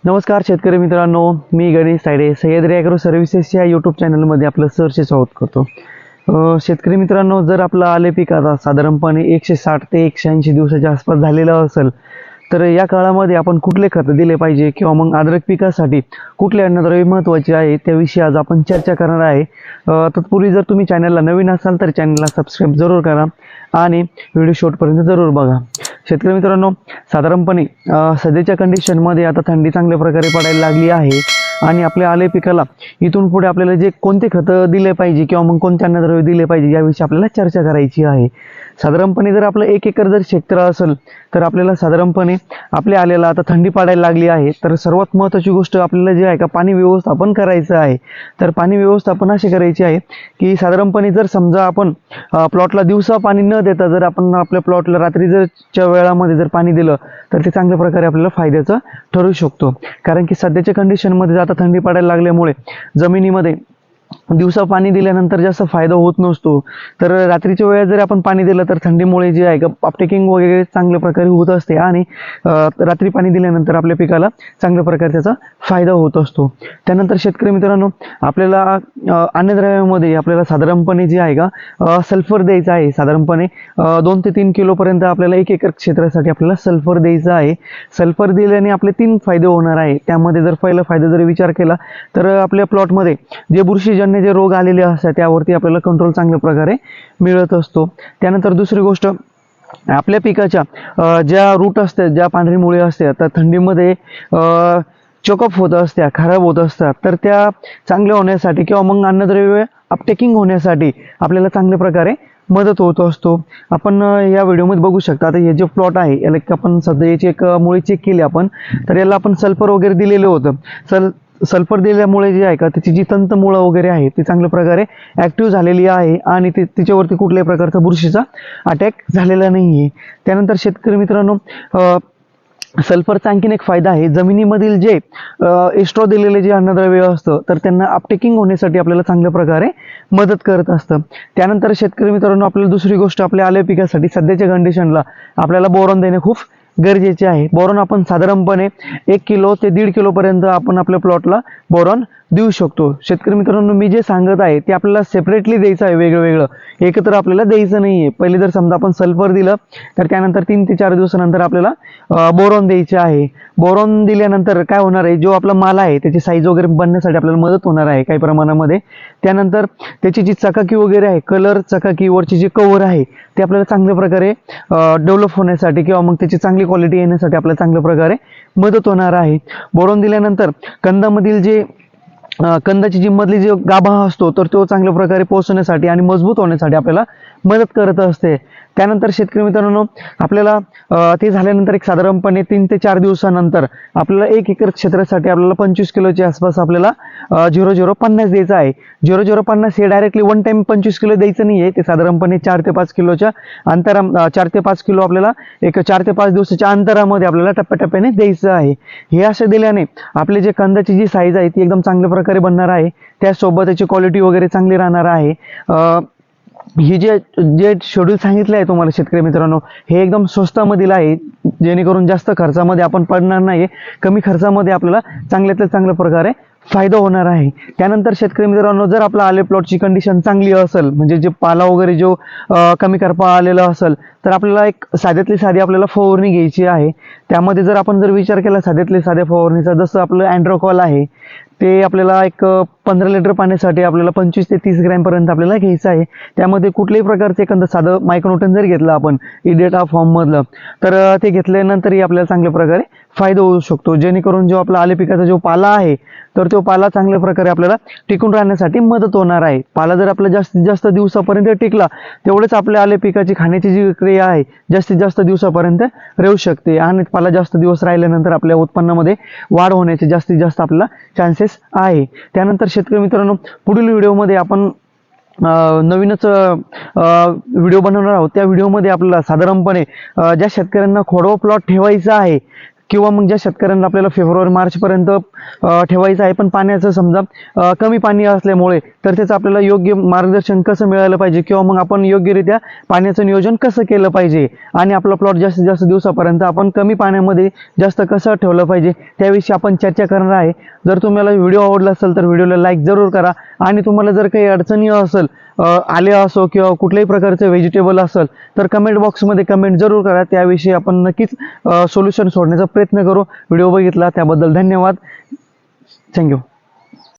नमस्कार शेतकरी मित्रांनो, मी गणेश सायडे सह्याद्री ॲग्रो सर्व्हिसेस या यूट्यूब चॅनलमध्ये आपलं सहर्ष स्वागत करतो। शेतकरी मित्रांनो, जर आपलं आले पीक आता साधारणपणे 160 ते 180 दिवसाच्या आसपास झालेलं असेल तर या काळामध्ये आपण कुठले खत दिले पाहिजे किंवा मग अद्रक पिकासाठी कुठले अन्नद्रव्य महत्त्वाचे आहे त्याविषयी आज आपण चर्चा करणार आहे। तत्पूर्वी जर तुम्ही चॅनलला नवीन असाल तर चॅनलला सबस्क्राईब जरूर करा आणि व्हिडिओ शेवटपर्यंत जरूर बघा। शेतकरी मित्रांनो, साधारणपणे सध्याच्या कंडिशनमध्ये आता थंडी चांगल्या प्रकारे पडायला लागली आहे आणि आपल्या आले पिकाला इथून पुढे आपल्याला जे कोणते खतं दिले पाहिजे किंवा मग कोणते अन्नद्रव्य दिले पाहिजे याविषयी आपल्याला चर्चा करायची आहे। साधारणपणे जर आपलं 1 एकर जर क्षेत्र असेल तर आपल्याला साधारणपणे आपल्या आलेला आता थंडी पडायला लागली आहे तर सर्वात महत्त्वाची गोष्ट आपल्याला जे आहे का पाणी व्यवस्थापन करायचं आहे। तर पाणी व्यवस्थापन असे करायचे आहे की साधारणपणे जर समजा आपण प्लॉटला दिवसा पाणी न देता जर आपण आपल्या प्लॉटला रात्री जरच्या वेळामध्ये जर पाणी दिलं तर ते चांगल्या प्रकारे आपल्याला फायद्याचं ठरू शकतो। कारण की सध्याच्या कंडिशनमध्ये आता थंडी पडायला लागल्यामुळे जमिनीमध्ये दिवसा पाणी दिल्यानंतर जास्त फायदा होत नसतो, तर रात्रीच्या वेळेस जर आपण पाणी दिलं तर थंडीमुळे जे आहे का अपटेकिंग वगैरे चांगल्या प्रकारे होत असते आणि रात्री पाणी दिल्यानंतर आपल्या पिकाला चांगल्या प्रकारे त्याचा फायदा होत असतो। त्यानंतर शेतकरी मित्रांनो, आपल्याला अन्नद्रव्यामध्ये आपल्याला साधारणपणे जे आहे का सल्फर द्यायचं आहे। साधारणपणे 2 ते 3 किलोपर्यंत आपल्याला 1 एकर क्षेत्रासाठी आपल्याला सल्फर द्यायचं आहे। सल्फर दिल्याने आपले 3 फायदे होणार आहे। त्यामध्ये जर पहिला फायदा जर विचार केला तर आपल्या प्लॉटमध्ये जे बुरशीजन्य जे रोग आलेले असतात त्यावरती आपल्याला कंट्रोल चांगल्या प्रकारे मिळत असतो। त्यानंतर दुसरी गोष्ट, आपल्या पिकाच्या ज्या रूट असतात, ज्या पांढरी मुळे असतात तर थंडीमध्ये चोकअप होत असतात, खराब होत असतात, तर त्या चांगल्या होण्यासाठी किंवा मग अन्नद्रव्य अपटेकिंग होण्यासाठी आपल्याला चांगल्या प्रकारे मदत होत असतो। आपण या व्हिडिओमध्ये बघू शकता, आता हे जे प्लॉट आहे याला आपण सध्या याची एक मुळे चेक केली आपण, तर याला आपण सल्फर वगैरे दिलेलं होतं। सल्फर दिल्यामुळे जे आहे का त्याची जी तंतमुळं वगैरे आहे ती चांगल्या प्रकारे ॲक्टिव्ह झालेली आहे आणि तिच्यावरती कुठल्याही प्रकारचा बुरशीचा अटॅक झालेला नाही आहे। त्यानंतर शेतकरी मित्रांनो, सल्फरचा आणखीन एक फायदा आहे, जमिनीमधील जे एस्ट्रो दिलेले जे अन्नद्रव्य असतं तर त्यांना अपटेकिंग होण्यासाठी आपल्याला चांगल्या प्रकारे मदत करत असतं। त्यानंतर शेतकरी मित्रांनो, आपल्याला दुसरी गोष्ट, आपल्या आले पिकासाठी सध्याच्या कंडिशनला आपल्याला बोरॉन देणे खूप गरजेचे आहे। बोरॉन आपण साधारणपणे 1 किलो ते 1.5 किलोपर्यंत आपण आपल्या प्लॉटला बोरॉन देऊ शकतो। शेतकरी मित्रांनो, मी जे सांगत आहे ते आपल्याला सेपरेटली द्यायचं आहे, वेगळं एकत्र आपल्याला द्यायचं नाही आहे। पहिले जर समजा आपण सल्फर दिलं तर त्यानंतर 3 ते 4 दिवसानंतर आपल्याला बोरॉन द्यायचे आहे। बोरॉन दिल्यानंतर काय होणार आहे, जो आपला माल आहे त्याची साईज वगैरे बनण्यासाठी आपल्याला मदत होणार आहे काही प्रमाणामध्ये। त्यानंतर त्याची जी चकाकी वगैरे आहे, कलर चकाकीवरची जी कव्हर आहे ते आपल्याला चांगल्या प्रकारे डेव्हलप होण्यासाठी किंवा मग त्याची चांगली क्वालिटी येण्यासाठी आपल्याला चांगल्या प्रकारे मदत होणार आहे। बोरॉन दिल्यानंतर कंदामधील जे कंदाची जी मधली जो गाभा असतो तर तो चांगल्या प्रकारे पोहोचण्यासाठी आणि मजबूत होण्यासाठी आपल्याला मदत करत असते। त्यानंतर शेतकरी मित्रांनो, आपल्याला ते झाल्यानंतर एक साधारणपणे 3 ते 4 दिवसानंतर आपल्याला 1 एकर क्षेत्रासाठी आपल्याला 25 किलोच्या आसपास आपल्याला 0050 द्यायचं आहे। 0050 हे डायरेक्टली वन टाइम 25 किलो द्यायचं नाही आहे, ते साधारणपणे 4 ते 5 किलोच्या 4 ते 5 किलो आपल्याला एक 4 ते 5 दिवसाच्या अंतरामध्ये आपल्याला टप्प्याटप्प्याने द्यायचं आहे। हे असं दिल्याने आपले जे कंदाची जी साईज आहे ती एकदम चांगल्या प्रकारे बनणार आहे, त्यासोबत त्याची क्वालिटी वगैरे चांगली राहणार आहे। ही जे शेड्यूल सांगितलं आहे तुम्हाला शेतकरी मित्रांनो, हे एकदम स्वस्तामधील आहे, जेणेकरून जास्त खर्चामध्ये आपण पडणार नाही, कमी खर्चामध्ये आपल्याला चांगल्यातल्या चांगल्या प्रकारे फायदा होणार आहे। त्यानंतर शेतकरी मित्रांनो, जर आपला आले प्लॉटची कंडिशन चांगली असेल, म्हणजे जे पाला वगैरे जो कमी करपा आलेला असेल, तर आपल्याला एक साध्यातली साधी आपल्याला फवारणी घ्यायची आहे। त्यामध्ये जर आपण विचार केला साध्यातली साध्या फवारणीचा, जसं आपलं अँड्रोकॉल आहे ते आपल्याला एक 15 लिटर पाण्यासाठी आपल्याला 25 ते 30 ग्रॅमपर्यंत आपल्याला घ्यायचं आहे। त्यामध्ये कुठल्याही प्रकारचे एखादं साधं मायक्रोन्यूटन जर घेतलं आपण इडेटा फॉर्ममधलं तर ते घेतल्यानंतरही आपल्याला चांगल्या प्रकारे फायदा होऊ शकतो, जेणेकरून जो आपला आले पिकाचा जो पाला आहे तर तो पाला चांगल्या प्रकारे आपल्याला टिकून राहण्यासाठी मदत होणार आहे। पाला जर आपला जास्तीत जास्त दिवसापर्यंत टिकला तेवढेच आपल्या आले पिकाची खाण्याची जी क्रिया आहे जास्तीत जास्त दिवसापर्यंत राहू शकते आणि पाला जास्त दिवस राहिल्यानंतर आपल्या उत्पन्नामध्ये वाढ होण्याचे जास्तीत जास्त आपल्याला चान्सेस आहे। त्यानंतर शेतकरी मित्रांनो, पुढील व्हिडिओमध्ये आपण नवीनच व्हिडिओ बनवणार आहोत। त्या व्हिडिओमध्ये आपल्याला साधारणपणे ज्या शेतकऱ्यांना खोडवा प्लॉट ठेवायचा आहे किंवा मग ज्या शेतकऱ्यांना आपल्याला फेब्रुवारी मार्चपर्यंत ठेवायचं आहे, पण पाण्याचं समजा कमी पाणी असल्यामुळे, तर त्याचं आपल्याला योग्य मार्गदर्शन कसं मिळालं पाहिजे किंवा मग आपण योग्यरित्या पाण्याचं नियोजन कसं केलं पाहिजे आणि आपला प्लॉट जास्तीत जास्त दिवसापर्यंत आपण कमी पाण्यामध्ये जास्त कसं ठेवलं पाहिजे, त्याविषयी आपण चर्चा करणार आहे. जर तुम्हाला व्हिडिओ आवडला असेल तर व्हिडिओला लाईक जरूर करा आणि तुम्हाला जर काही अडचणी असेल, आल्या असो किंवा कुठल्याही प्रकारचं व्हेजिटेबल असेल, तर कमेंट बॉक्समध्ये कमेंट जरूर करा. त्याविषयी आपण नक्कीच सोल्युशन शोधण्याचा प्रयत्न करू. व्हिडिओ बघितला त्याबद्दल धन्यवाद. थँक्यू.